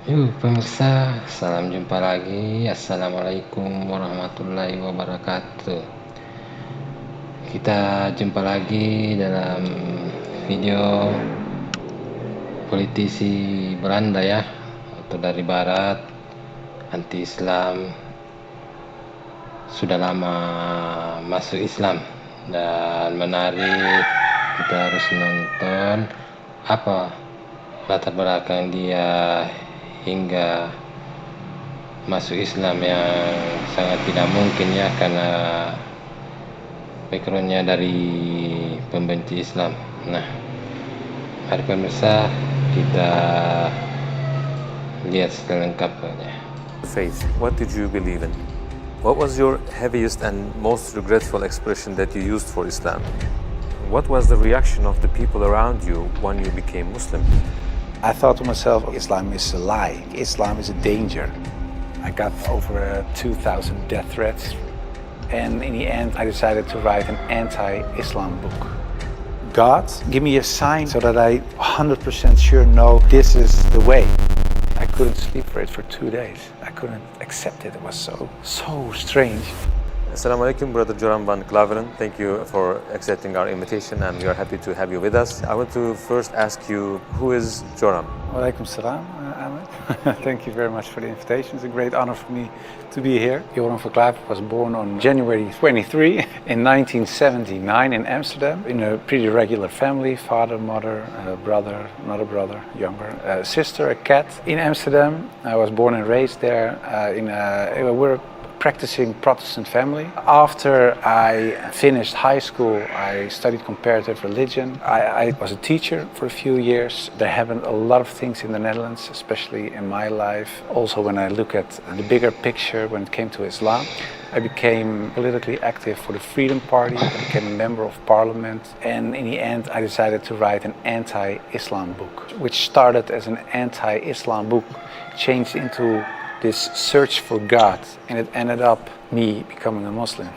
Yuk pemirsa, salam jumpa lagi. Assalamualaikum warahmatullahi wabarakatuh. Kita jumpa lagi dalam video politisi Belanda ya, atau dari Barat, anti-Islam, sudah lama masuk Islam. Dan menarik, kita harus nonton apa latar belakang dia hingga masuk Islam, yang sangat tidak mungkin ya, karena backgroundnya dari pembenci Islam. Nah, mari pemirsa kita lihat selengkapnya. Faith. What did you believe in? What was your heaviest and most regretful expression that you used for Islam? What was the reaction of the people around you when you became Muslim? I thought to myself, Islam is a lie. Islam is a danger. I got over 2,000 death threats. And in the end, I decided to write an anti-Islam book. God, give me a sign so that I 100% sure know this is the way. I couldn't sleep for it for 2 days. I couldn't accept it. It was so strange. Assalamu alaikum, Brother Joram Van Klaveren. Thank you for accepting our invitation, and we are happy to have you with us. I want to first ask you, who is Joram? Walaikum salam, Ahmed. Thank you very much for the invitation. It's a great honor for me to be here. Joram Van Klaveren was born on January 23 in 1979 in Amsterdam, in a pretty regular family: father, mother, brother, another brother, younger, sister, a cat. In Amsterdam, I was born and raised there. We're a practicing Protestant family. After I finished high school, I studied comparative religion. I was a teacher for a few years. There happened a lot of things in the Netherlands, especially in my life. Also, when I look at the bigger picture when it came to Islam, I became politically active for the Freedom Party. I became a member of parliament. And in the end, I decided to write an anti-Islam book, which started as an anti-Islam book, changed into this search for God, and it ended up me becoming a Muslim.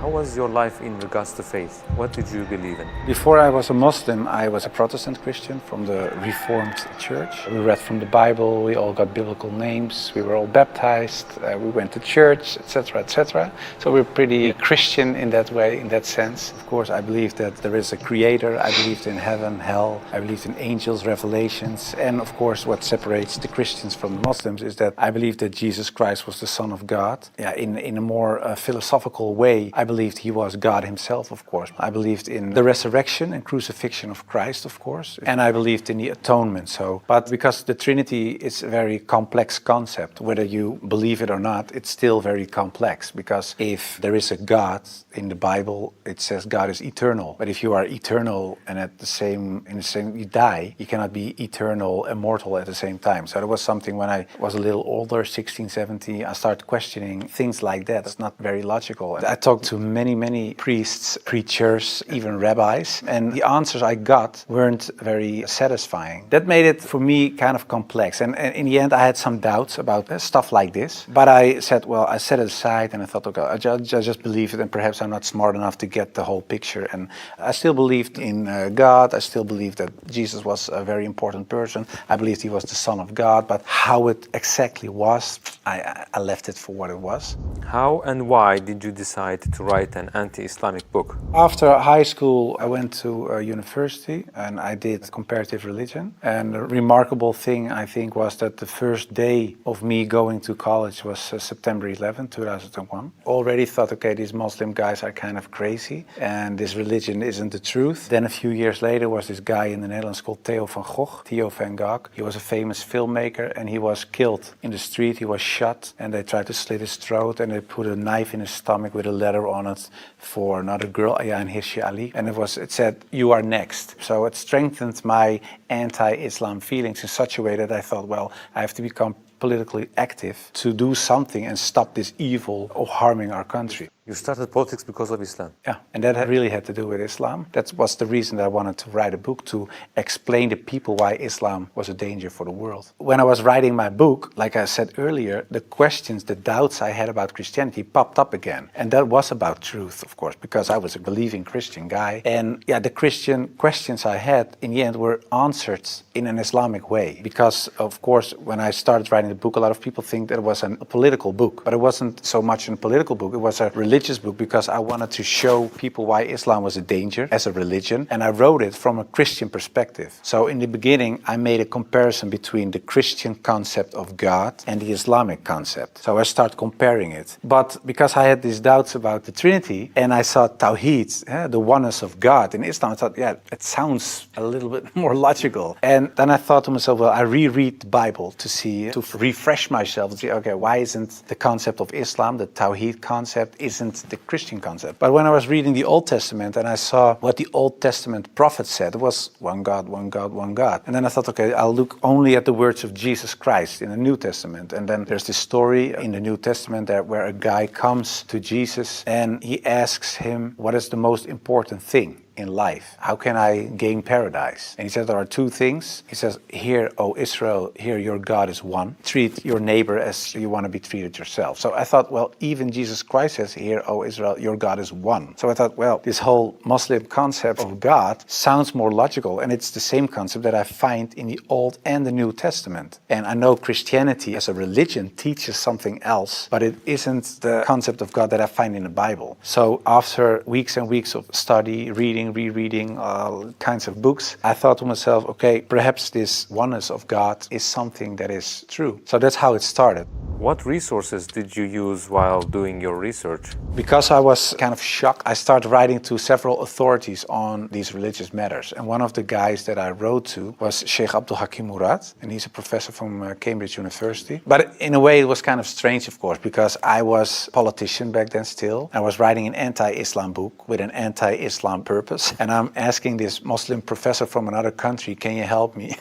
How was your life in regards to faith? What did you believe in? Before I was a Muslim, I was a Protestant Christian from the Reformed Church. We read from the Bible, we all got biblical names, we were all baptized, we went to church, etc., etc. So we're pretty Christian in that way, in that sense. Of course, I believe that there is a creator, I believed in heaven, hell, I believed in angels, revelations, and of course what separates the Christians from the Muslims is that I believe that Jesus Christ was the Son of God. Yeah, in a more philosophical way, I believed he was God himself, of course. I believed in the resurrection and crucifixion of Christ, of course. And I believed in the atonement. But because the Trinity is a very complex concept, whether you believe it or not, it's still very complex. Because if there is a God in the Bible, it says God is eternal. But if you are eternal and you die, you cannot be eternal, immortal at the same time. So that was something when I was a little older, 16, 17, I started questioning things like that. It's not very logical. I talked to many priests, preachers, even rabbis, and the answers I got weren't very satisfying. That made it for me kind of complex, and in the end I had some doubts about stuff like this, but I said, well, I set it aside and I thought, okay, I just believe it, and perhaps I'm not smart enough to get the whole picture. And I still believed in God. I still believed that Jesus was a very important person. I believed he was the Son of God, but how it exactly was, I left it for what it was. How and why did you decide to write an anti-Islamic book? After high school, I went to university and I did comparative religion. And the remarkable thing, I think, was that the first day of me going to college was September 11, 2001. Already thought, okay, these Muslim guys are kind of crazy and this religion isn't the truth. Then a few years later was this guy in the Netherlands called Theo van Gogh. He was a famous filmmaker and he was killed in the street. He was shot and they tried to slit his throat and they put a knife in his stomach with a letter on it for another girl, Ayaan Hirsi Ali, and it said, "You are next." So it strengthened my anti-Islam feelings in such a way that I thought, well, I have to become politically active to do something and stop this evil of harming our country. You started politics because of Islam. Yeah, and that really had to do with Islam. That was the reason that I wanted to write a book, to explain to people why Islam was a danger for the world. When I was writing my book, like I said earlier, the questions, the doubts I had about Christianity popped up again. And that was about truth, of course, because I was a believing Christian guy. And yeah, the Christian questions I had in the end were answered in an Islamic way. Because, of course, when I started writing the book, a lot of people think that it was a political book. But it wasn't so much a political book, it was a religious book, because I wanted to show people why Islam was a danger as a religion, and I wrote it from a Christian perspective. So in the beginning, I made a comparison between the Christian concept of God and the Islamic concept. So I started comparing it. But because I had these doubts about the Trinity, and I saw Tawheed, the oneness of God in Islam, I thought, yeah, it sounds a little bit more logical. And then I thought to myself, well, I reread the Bible to refresh myself, to see, okay, why isn't the concept of Islam, the Tawheed concept, isn't the Christian concept? But when I was reading the Old Testament and I saw what the Old Testament prophets said, it was one God, one God, one God. And then I thought, okay, I'll look only at the words of Jesus Christ in the New Testament. And then there's this story in the New Testament where a guy comes to Jesus and he asks him, what is the most important thing in life? How can I gain paradise? And he says there are two things. He says, hear, O Israel, hear, your God is one. Treat your neighbor as you want to be treated yourself. So I thought, well, even Jesus Christ says, hear, O Israel, your God is one. So I thought, well, this whole Muslim concept of God sounds more logical, and it's the same concept that I find in the Old and the New Testament. And I know Christianity as a religion teaches something else, but it isn't the concept of God that I find in the Bible. So after weeks and weeks of study, rereading all kinds of books, I thought to myself, okay, perhaps this oneness of God is something that is true. So that's how it started. What resources did you use while doing your research? Because I was kind of shocked, I started writing to several authorities on these religious matters. And one of the guys that I wrote to was Sheikh Abdul Hakim Murad, and he's a professor from Cambridge University. But in a way, it was kind of strange, of course, because I was a politician back then still. I was writing an anti-Islam book with an anti-Islam purpose. And I'm asking this Muslim professor from another country, can you help me?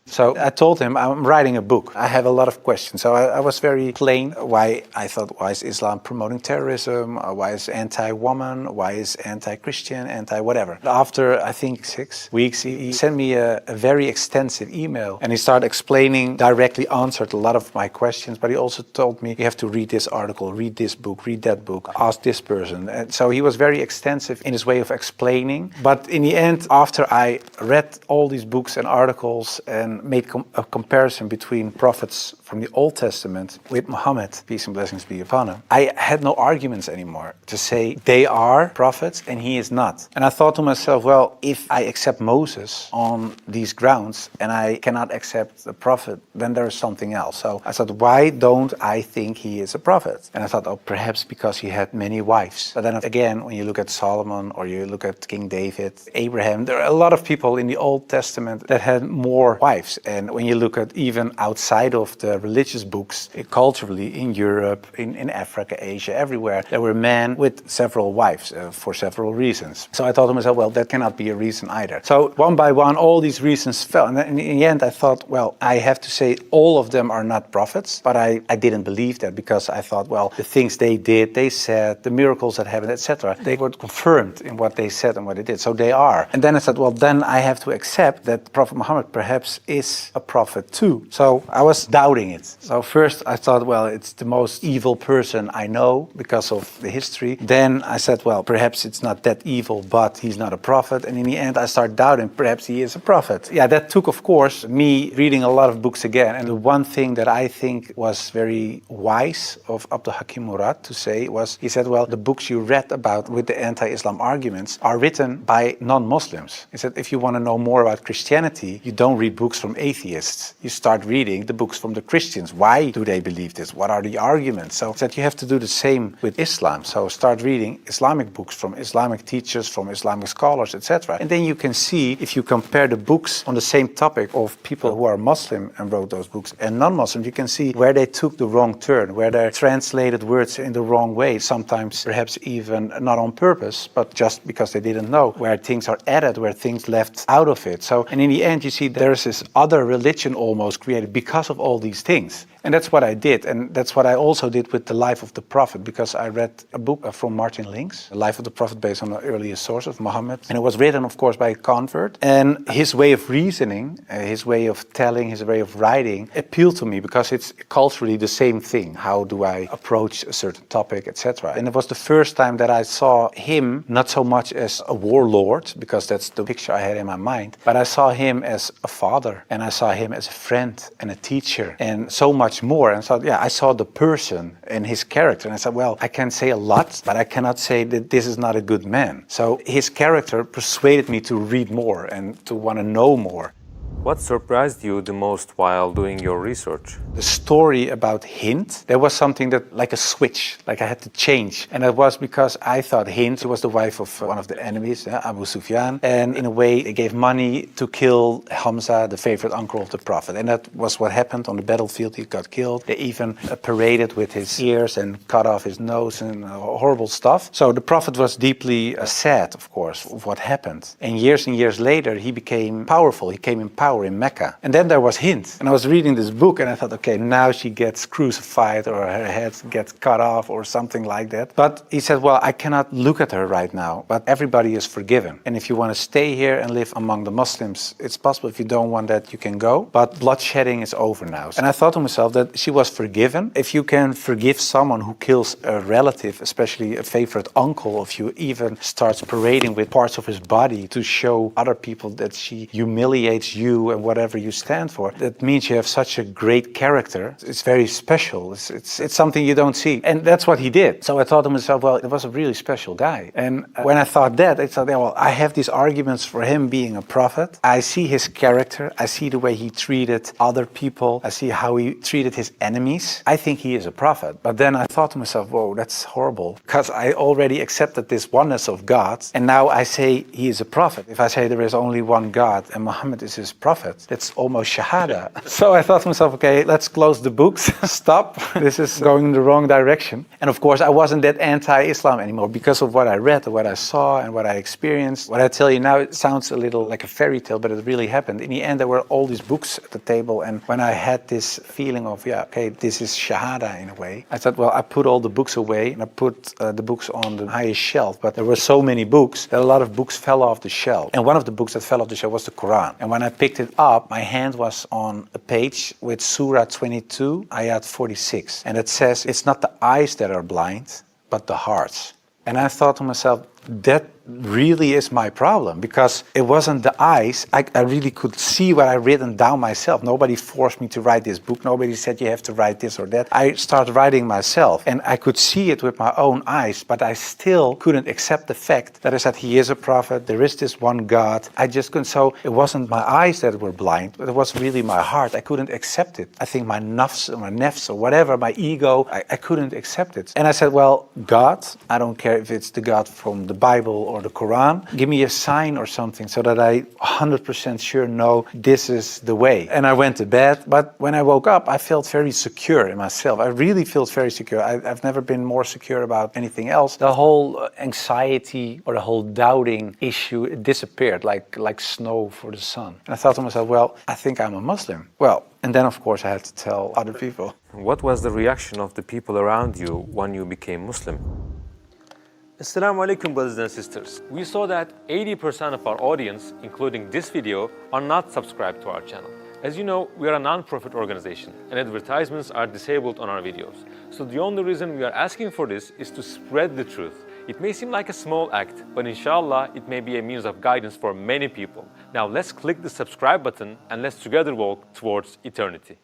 So I told him, I'm writing a book. I have a lot of questions. So I was very plain why I thought, why is Islam promoting terrorism? Why is anti-woman? Why is anti-Christian? Anti-whatever. After, I think, 6 weeks, he sent me a very extensive email. And he started explaining, directly answered a lot of my questions. But he also told me, you have to read this article, read this book, read that book, ask this person. And so he was very extensive in his way of explaining. But in the end, after I read all these books and articles and made a comparison between prophets from the Old Testament with Muhammad, peace and blessings be upon him, I had no arguments anymore to say they are prophets and he is not. And I thought to myself, well, if I accept Moses on these grounds and I cannot accept the prophet, then there is something else. So I thought, why don't I think he is a prophet? And I thought, oh, perhaps because he had many wives. But then again, when you look at Solomon or you look at King David, Abraham, there are a lot of people in the Old Testament that had more wives. And when you look at even outside of the religious books, culturally in Europe, in Africa, Asia, everywhere, there were men with several wives for several reasons. So I thought to myself, well, that cannot be a reason either. So one by one, all these reasons fell. And then in the end, I thought, well, I have to say all of them are not prophets. But I didn't believe that, because I thought, well, the things they did, they said, the miracles that happened, etc., they were confirmed in what they said and what they did. So they are. And then I said, well, then I have to accept that Prophet Muhammad perhaps is a prophet too. So I was doubting it. So first I thought, well, it's the most evil person I know because of the history. Then I said, well, perhaps it's not that evil, but he's not a prophet. And in the end I started doubting, perhaps he is a prophet. Yeah, that took, of course, me reading a lot of books again. And the one thing that I think was very wise of Abdul Hakim Murad to say was, he said, well, the books you read about with the anti-Islam arguments are written by non-Muslims. He said, if you want to know more about Christianity, you don't read books from atheists. You start reading the books from the Christians. Why do they believe this? What are the arguments? So that you have to do the same with Islam. So start reading Islamic books from Islamic teachers, from Islamic scholars, etc. And then you can see, if you compare the books on the same topic of people who are Muslim and wrote those books and non-Muslims, you can see where they took the wrong turn, where they translated words in the wrong way, sometimes perhaps even not on purpose, but just because they didn't know, where things are added, where things left out of it. So, and in the end, you see there is this other religion almost created because of all these things. And that's what I did. And that's what I also did with the life of the Prophet, because I read a book from Martin Links, The Life of the Prophet, based on the earliest source of Muhammad. And it was written, of course, by a convert. And his way of reasoning, his way of telling, his way of writing appealed to me because it's culturally the same thing. How do I approach a certain topic, etc. And it was the first time that I saw him not so much as a warlord, because that's the picture I had in my mind, but I saw him as a father, and I saw him as a friend and a teacher, and so much more. And so, yeah, I saw the person and his character, and I said, well, I can say a lot, but I cannot say that this is not a good man. So his character persuaded me to read more and to want to know more. What surprised you the most while doing your research? The story about Hind, there was something that, like a switch, like I had to change. And it was because I thought Hind was the wife of one of the enemies, Abu Sufyan. And in a way, they gave money to kill Hamza, the favorite uncle of the Prophet. And that was what happened on the battlefield. He got killed. They even paraded with his ears and cut off his nose and horrible stuff. So the Prophet was deeply sad, of course, of what happened. And years later, he became powerful. He came in power in Mecca. And then there was Hind. And I was reading this book and I thought, okay, now she gets crucified or her head gets cut off or something like that. But he said, well, I cannot look at her right now, but everybody is forgiven. And if you want to stay here and live among the Muslims, it's possible. If you don't want that, you can go. But bloodshedding is over now. And I thought to myself that she was forgiven. If you can forgive someone who kills a relative, especially a favorite uncle of you, even starts parading with parts of his body to show other people that she humiliates you and whatever you stand for, that means you have such a great character. It's very special. It's something you don't see. And that's what he did. So I thought to myself, well, it was a really special guy. And when I thought that, I thought, well, I have these arguments for him being a prophet. I see his character. I see the way he treated other people. I see how he treated his enemies. I think he is a prophet. But then I thought to myself, whoa, that's horrible, because I already accepted this oneness of God. And now I say he is a prophet. If I say there is only one God and Muhammad is his prophet, that's almost shahada. So I thought to myself, okay, let's close the books. Stop. This is going in the wrong direction. And of course, I wasn't that anti-Islam anymore because of what I read, what I saw, and what I experienced. What I tell you now, it sounds a little like a fairy tale, but it really happened. In the end, there were all these books at the table. And when I had this feeling of, yeah, okay, this is shahada in a way, I thought, well, I put all the books away and I put the books on the highest shelf. But there were so many books that a lot of books fell off the shelf. And one of the books that fell off the shelf was the Quran. And when I picked it up, my hand was on a page with Surah 22, Ayat 46. And it says, it's not the eyes that are blind, but the hearts. And I thought to myself, that really is my problem, because it wasn't the eyes. I really could see what I written down myself. Nobody forced me to write this book. Nobody said you have to write this or that. I started writing myself and I could see it with my own eyes, but I still couldn't accept the fact that I said he is a prophet, there is this one God. I just couldn't. So it wasn't my eyes that were blind, but it was really my heart. I couldn't accept it. I think my nafs or whatever, my ego, I couldn't accept it. And I said, well, God, I don't care if it's the God from the Bible or the Quran, give me a sign or something so that I 100% sure know this is the way. And I went to bed, but when I woke up, I felt very secure in myself. I really felt very secure. I've never been more secure about anything else. The whole anxiety or the whole doubting issue, it disappeared like snow for the sun. And I thought to myself, well, I think I'm a Muslim. Well, and then of course I had to tell other people. What was the reaction of the people around you when you became Muslim? Assalamu alaikum, brothers and sisters. We saw that 80% of our audience, including this video, are not subscribed to our channel. As you know, we are a non-profit organization and advertisements are disabled on our videos. So the only reason we are asking for this is to spread the truth. It may seem like a small act, but inshallah, it may be a means of guidance for many people. Now let's click the subscribe button and let's together walk towards eternity.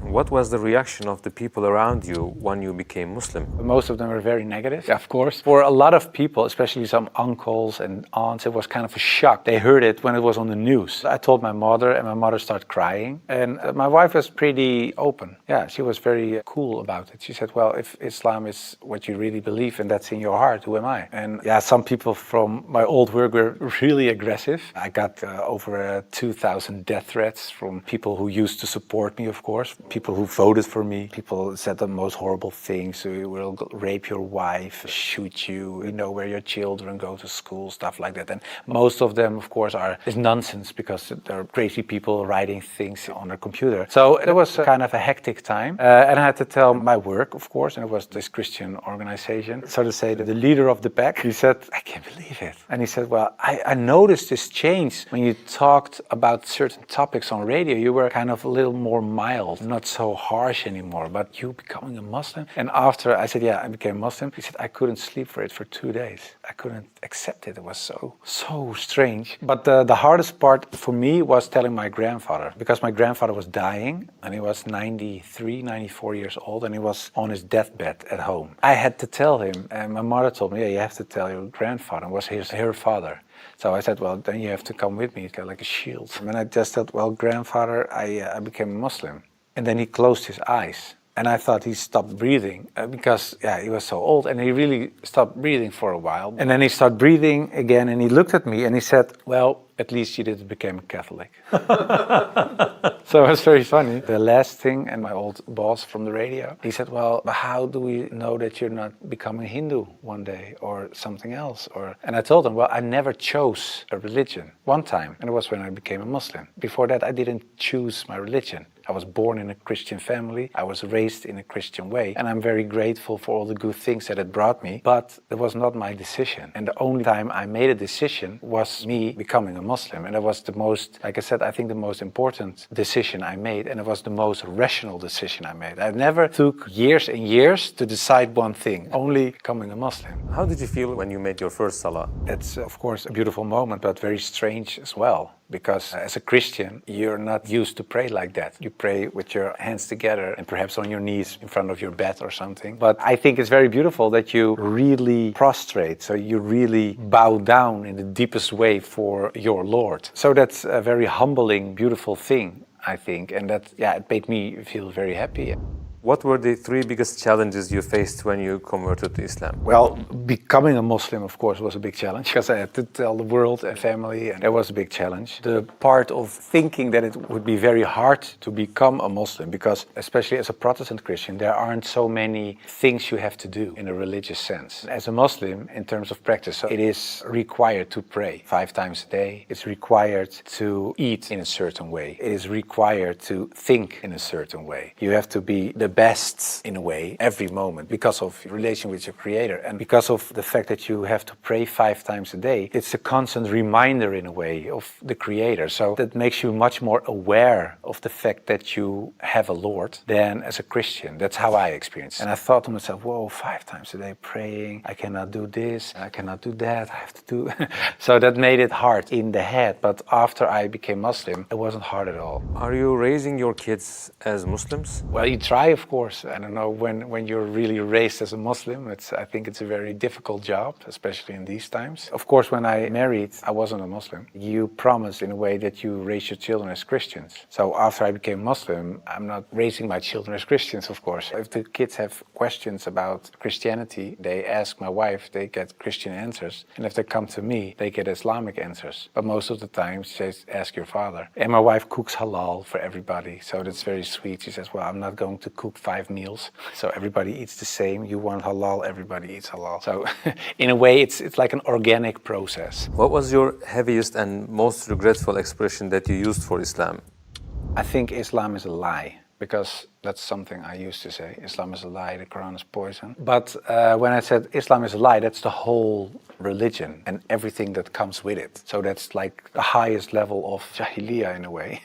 What was the reaction of the people around you when you became Muslim? Most of them were very negative, of course. For a lot of people, especially some uncles and aunts, it was kind of a shock. They heard it when it was on the news. I told my mother, and my mother started crying. And my wife was pretty open. Yeah, she was very cool about it. She said, well, if Islam is what you really believe and that's in your heart, who am I? And yeah, some people from my old work were really aggressive. I got over 2,000 death threats from people who used to support me, of course. people who voted for me. People said the most horrible things. We will rape your wife, shoot you, we know where your children go to school, stuff like that. And most of them, of course, is nonsense because they're crazy people writing things on their computer. So it was kind of a hectic time. And I had to tell my work, of course, and it was this Christian organization. So to say, the leader of the pack, he said, I can't believe it. And he said, well, I noticed this change when you talked about certain topics on radio. You were kind of a little more mild, not so harsh anymore, but you becoming a Muslim. And after I said, yeah, I became Muslim, he said, I couldn't sleep for it for 2 days. I couldn't accept it. It was so strange. But the hardest part for me was telling my grandfather, because my grandfather was dying and he was 93, 94 years old and he was on his deathbed at home. I had to tell him, and my mother told me, yeah, you have to tell your grandfather. It was her father. So I said, well, then you have to come with me, it's like a shield. And I just said, well, grandfather, I became a Muslim. And then he closed his eyes. And I thought he stopped breathing because, yeah, he was so old. And he really stopped breathing for a while. And then he started breathing again and he looked at me and he said, well, at least you didn't become a Catholic. So it was very funny. The last thing, and my old boss from the radio, he said, well, how do we know that you're not becoming Hindu one day or something else? And I told him, well, I never chose a religion one time. And it was when I became a Muslim. Before that, I didn't choose my religion. I was born in a Christian family. I was raised in a Christian way. And I'm very grateful for all the good things that it brought me. But it was not my decision. And the only time I made a decision was me becoming a Muslim. And it was the most, like I said, I think the most important decision I made. And it was the most rational decision I made. I never took years and years to decide one thing, only becoming a Muslim. How did you feel when you made your first salah? It's, of course, a beautiful moment, but very strange as well. Because as a Christian, you're not used to pray like that. You pray with your hands together and perhaps on your knees in front of your bed or something. But I think it's very beautiful that you really prostrate. So you really bow down in the deepest way for your Lord. So that's a very humbling, beautiful thing, I think. And that, yeah, it made me feel very happy. What were the 3 biggest challenges you faced when you converted to Islam? Well, becoming a Muslim, of course, was a big challenge because I had to tell the world and family, and that was a big challenge. The part of thinking that it would be very hard to become a Muslim because, especially as a Protestant Christian, there aren't so many things you have to do in a religious sense. As a Muslim, in terms of practice, so it is required to pray 5 times a day. It's required to eat in a certain way. It is required to think in a certain way. You have to be the best in a way every moment because of your relation with your Creator and because of the fact that you have to pray 5 times a day. It's a constant reminder in a way of the Creator, so that makes you much more aware of the fact that you have a Lord than as a Christian. That's how I experienced it. And I thought to myself, whoa, 5 times a day praying, I cannot do this, I cannot do that, I have to do so that made it hard in the head. But after I became Muslim, it wasn't hard at all. Are you raising your kids as Muslims? Well, you try, of course. I don't know, when you're really raised as a Muslim, I think it's a very difficult job, especially in these times. Of course, when I married, I wasn't a Muslim. You promise in a way that you raise your children as Christians. So after I became Muslim, I'm not raising my children as Christians, of course. If the kids have questions about Christianity, they ask my wife, they get Christian answers. And if they come to me, they get Islamic answers. But most of the time, they ask your father. And my wife cooks halal for everybody, so that's very sweet. She says, well, I'm not going to cook 5 meals, so everybody eats the same. You want halal, everybody eats halal. So in a way, it's like an organic process. What was your heaviest and most regretful expression that you used for Islam? I think Islam is a lie, because that's something I used to say. Islam is a lie, the Quran is poison. But when I said Islam is a lie, that's the whole religion and everything that comes with it. So that's like the highest level of Jahiliyyah in a way.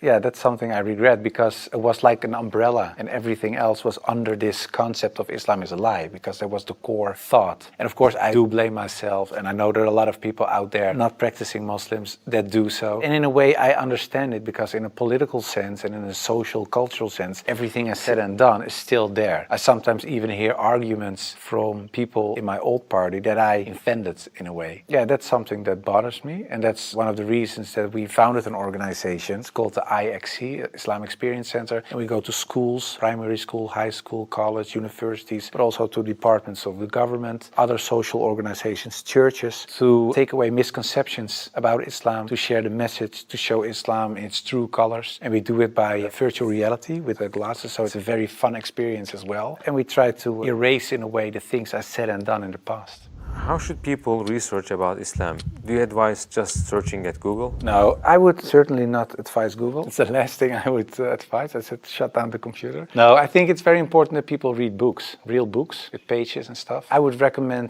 Yeah, that's something I regret because it was like an umbrella and everything else was under this concept of Islam is a lie because that was the core thought. And of course I do blame myself, and I know there are a lot of people out there not practicing Muslims that do so. And in a way I understand it because in a political sense and in a social cultural sense, everything is said and done is still there. I sometimes even hear arguments from people in my old party that I offended in a way. Yeah, that's something that bothers me, and that's one of the reasons that we founded an organization. It's called the IXC, Islam Experience Center, and we go to schools, primary school, high school, college, universities, but also to departments of the government, other social organizations, churches, to take away misconceptions about Islam, to share the message, to show Islam in its true colors. And we do it by virtual reality with a glasses, so it's a very fun experience as well. And we try to erase in a way the things I said and done in the past. How should people research about Islam? Do you advise just searching at Google? No, I would certainly not advise Google. It's the last thing I would advise. I said shut down the computer. No, I think it's very important that people read books, real books with pages and stuff. I would recommend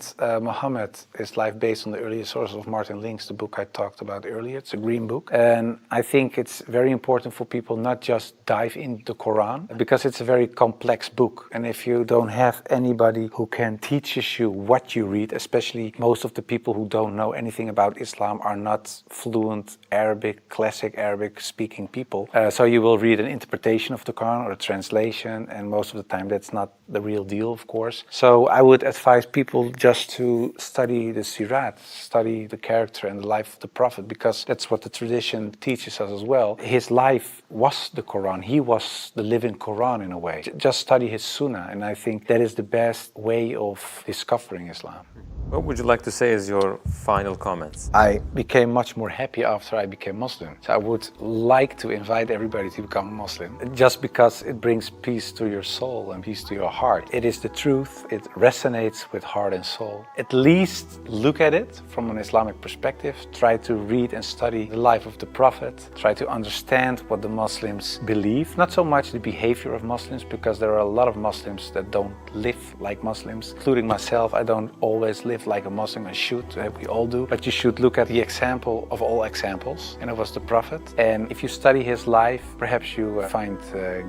Muhammad, His Life Based on the Earlier Sources of Martin Links, the book I talked about earlier. It's a green book. And I think it's very important for people not just dive into the Quran, because it's a very complex book. And if you don't have anybody who can teach you what you read, especially most of the people who don't know anything about Islam are not fluent Arabic, classic Arabic speaking people. So you will read an interpretation of the Quran or a translation, and most of the time that's not the real deal, of course. So I would advise people just to study the Sirat, study the character and the life of the Prophet, because that's what the tradition teaches us as well. His life was the Quran. He was the living Quran in a way. Just study his Sunnah, and I think that is the best way of discovering Islam. What would you like to say as your final comments? I became much more happy after I became Muslim. So I would like to invite everybody to become a Muslim, just because it brings peace to your soul and peace to your heart. It is the truth. It resonates with heart and soul. At least look at it from an Islamic perspective. Try to read and study the life of the Prophet. Try to understand what the Muslims believe. Not so much the behavior of Muslims, because there are a lot of Muslims that don't live like Muslims, including myself. I don't always live like a Muslim. I should, we all do, but you should look at the example of all examples, and it was the Prophet. And if you study his life, perhaps you find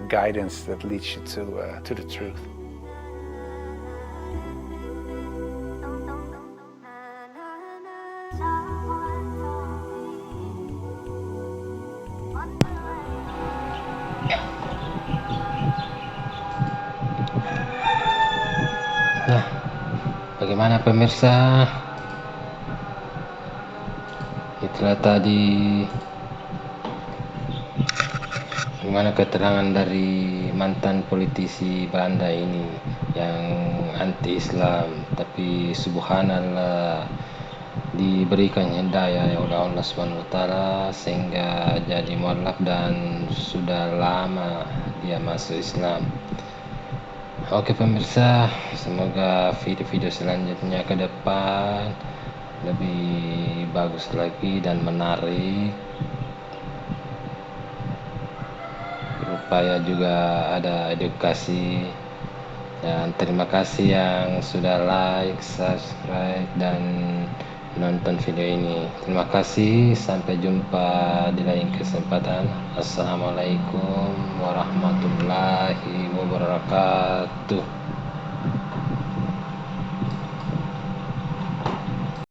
guidance that leads you to the truth. Nah, bagaimana pemirsa? Itulah tadi gimana keterangan dari mantan politisi Belanda ini yang anti-Islam, tapi subhanallah diberikan hidayah oleh Allah SWT sehingga jadi muallaf dan sudah lama dia masuk Islam. Oke pemirsa, semoga video-video selanjutnya ke depan lebih bagus lagi dan menarik. Berupaya juga ada edukasi. Dan terima kasih yang sudah like, subscribe, dan menonton video ini. Terima kasih, sampai jumpa di lain kesempatan. Assalamualaikum warahmatullahi wabarakatuh.